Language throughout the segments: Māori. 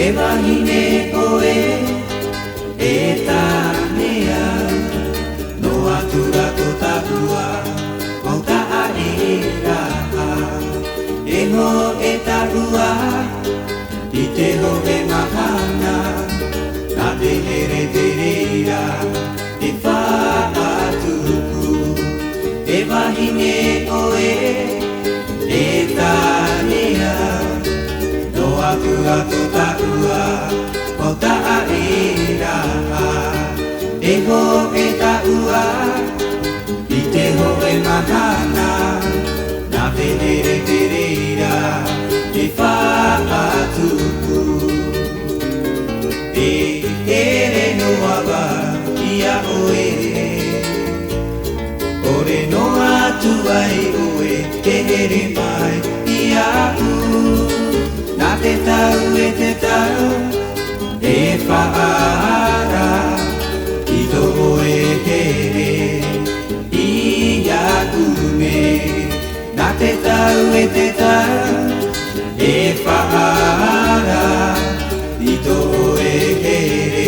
E wahine oe e tānea no atura ko tāua o taa e raha e ho e tāua i te ho e mahana na te here te reira e whaatuku e wahine oe e tānea no atura ko tāua o taa e raha e ho e tāua i te ho e mahana na te here te reira e whaatuku e here no awa ia oe ore no atu ai oe e here mai ia na te tau e te tau e whaara i tō e here ia kume na te tau e te tau e whaara i tō e here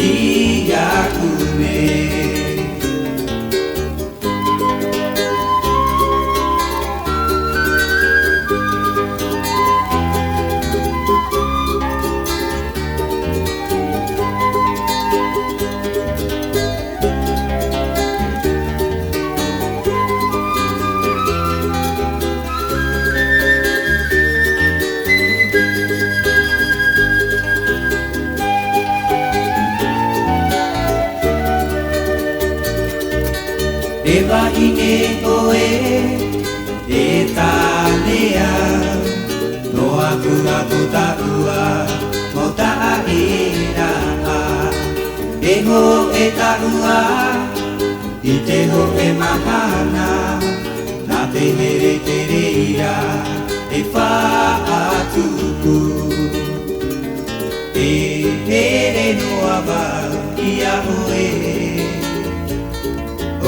ia kume. E wahine oe e tānea no akura ko tāua mo taa e raha e ho e tāua i te ho e mahana na te here te reira e whaatuku e here no awa ia oe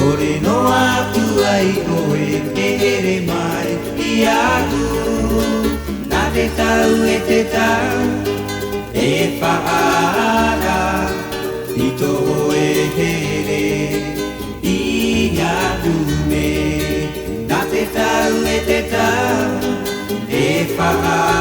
ore no atu ai oe e here mai i aku na te tau e te tau e whaara i tō e here i aku me na te tau e te tau e whaara